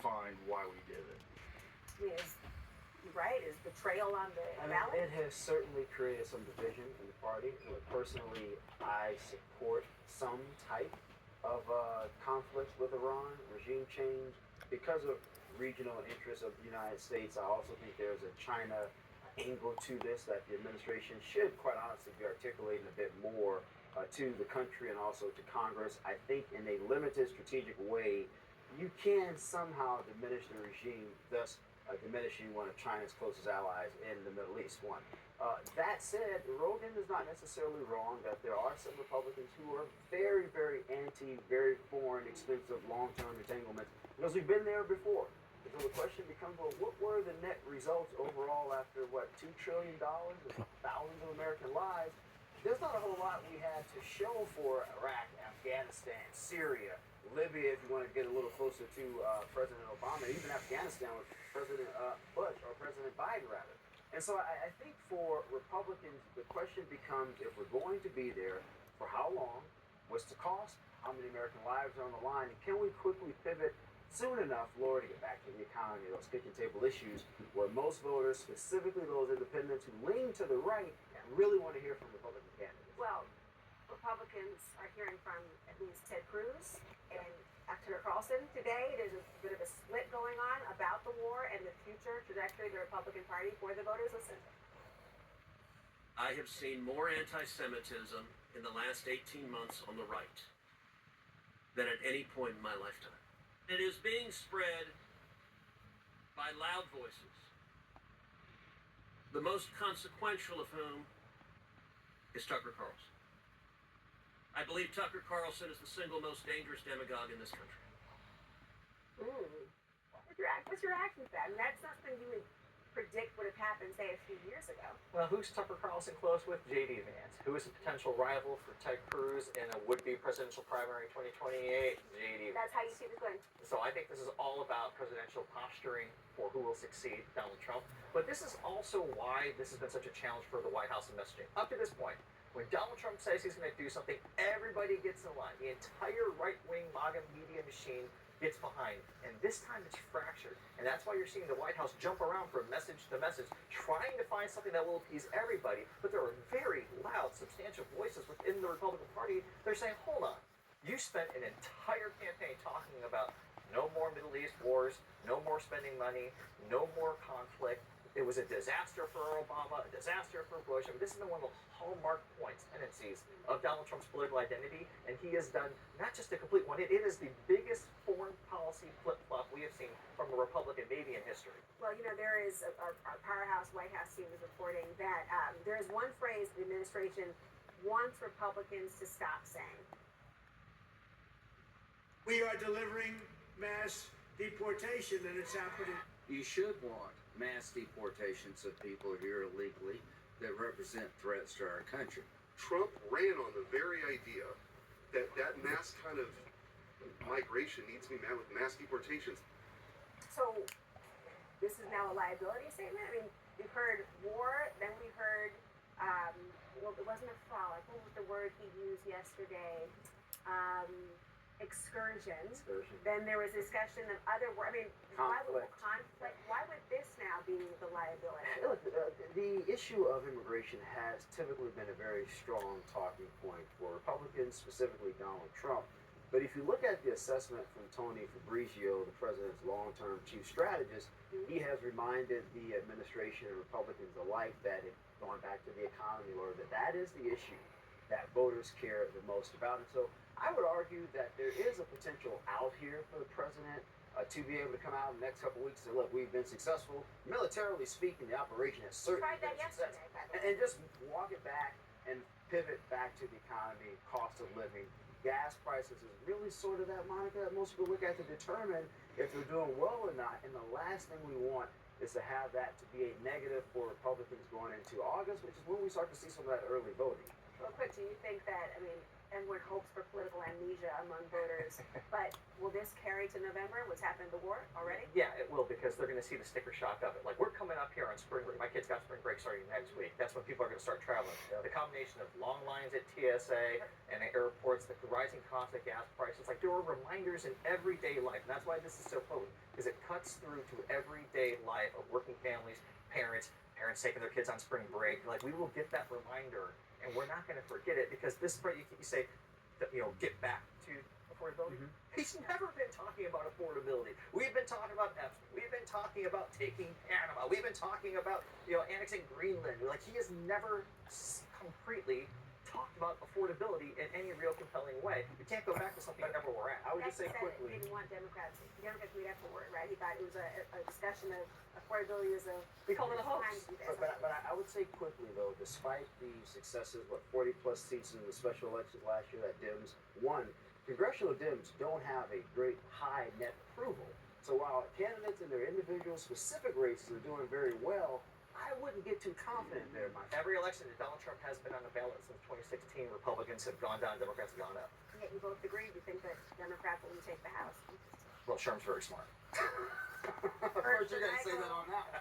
find why we did it. I mean, is betrayal on the ballot? It has certainly created some division in the party. Personally, I support some type of conflict with Iran, regime change, because of regional interests of the United States. I also think there's a China angle to this that the administration should, quite honestly, be articulating a bit more to the country and also to Congress. I think in a limited strategic way, you can somehow diminish the regime, thus diminishing one of China's closest allies in the Middle East. That said, Rogan is not necessarily wrong that there are some Republicans who are very, very anti, very foreign, expensive, long-term entanglements, because we've been there before. And so the question becomes, well, what were the net results overall after, $2 trillion and thousands of American lives? There's not a whole lot we had to show for Iraq, Afghanistan, Syria, Libya, if you want to get a little closer to President Obama, and even Afghanistan with President Bush, or President Biden, rather. And so I think for Republicans, the question becomes, if we're going to be there, for how long, what's the cost, how many American lives are on the line, and can we quickly pivot soon enough, Lord, to get back to the economy, those kitchen table issues, where most voters, specifically those independents who lean to the right, really want to hear from Republican candidates? Well, Republicans are hearing from at least Ted Cruz and Tucker Carlson today. There's a bit of a split going on about the war and the future trajectory of the Republican Party for the voters. Listen. I have seen more anti-Semitism in the last 18 months on the right than at any point in my lifetime. It is being spread by loud voices, the most consequential of whom is Tucker Carlson. I believe Tucker Carlson is the single most dangerous demagogue in this country. What's your reaction to that? And that's not something you would predict would have happened, say, a few years ago. Well, who's Tucker Carlson close with? J.D. Vance. Who is a potential rival for Ted Cruz in a would-be presidential primary in 2028? J.D. Vance. That's how you see this going. So I think this is all about presidential posturing for who will succeed Donald Trump. But this is also why this has been such a challenge for the White House and messaging. Up to this point, when Donald Trump says he's going to do something, everybody gets in line. The entire right-wing MAGA media machine gets behind. And this time it's fractured. And that's why you're seeing the White House jump around from message to message, trying to find something that will appease everybody. But there are very loud, substantial voices within the Republican Party. They're saying, hold on, you spent an entire campaign talking about no more Middle East wars, no more spending money, no more conflict. It was a disaster for Obama, a disaster for Bush. I mean, this has been one of the hallmark points, tendencies of Donald Trump's political identity, and he has done not just a complete one, it is the biggest foreign policy flip-flop we have seen from a Republican maybe in history. Well, there is, our powerhouse White House team is reporting that there is one phrase the administration wants Republicans to stop saying. We are delivering mass deportation, and it's happening. You should want mass deportations of people here illegally that represent threats to our country. Trump ran on the very idea that mass kind of migration needs to be met with mass deportations. So this is now a liability statement? I mean, we've heard war, then we heard, well, it wasn't a frolic. What was the word he used yesterday? Excursion. Then there was discussion of other words. I mean, conflict. Why would this now be the liability? Look, the issue of immigration has typically been a very strong talking point for Republicans, specifically Donald Trump. But if you look at the assessment from Tony Fabrizio, the president's long-term chief strategist, he has reminded the administration and Republicans alike that, going back to the economy, Lord, that is the issue that voters care the most about. And so I would argue that there is a potential out here for the president to be able to come out in the next couple of weeks and say, look, we've been successful. Militarily speaking, the operation has certainly been successful. And just walk it back and pivot back to the economy, cost of living. Gas prices is really sort of that moniker that most people look at to determine if they're doing well or not. And the last thing we want is to have that to be a negative for Republicans going into August, which is when we start to see some of that early voting. Real quick, do you think that, everyone hopes for political amnesia among voters. But will this carry to November? What's happened in the war already? Yeah, it will, because they're going to see the sticker shock of it. Like, we're coming up here on spring break. My kids got spring break starting next week. That's when people are going to start traveling. The combination of long lines at TSA and at airports, the rising cost of gas prices, like, there are reminders in everyday life. And that's why this is so potent, because it cuts through to everyday life of working families, parents taking their kids on spring break. Like, we will get that reminder, and we're not going to forget it, because this part, you say, get back to affordability. He's never been talking about affordability. We've been talking about Epstein. We've been talking about taking Panama. We've been talking about, annexing Greenland. Like, he has never concretely talked about affordability in any real compelling way. We can't go back to something that never were at. I would just say He quickly. didn't want Democrats we'd have to worry, right? He thought it was a discussion of affordability as a. We call it a hoax. But I would say quickly though, despite the successes, 40 plus seats in the special elections last year at Dems, one, congressional Dems don't have a great high net approval. So while candidates in their individual specific races are doing very well, I wouldn't get too confident there, my friend. Every election that Donald Trump has been on the ballot since 2016, Republicans have gone down, Democrats have gone up. Yet you both agree. You think that Democrats will take the House? Well, Sherm's very smart. I heard you're going to say that on that one.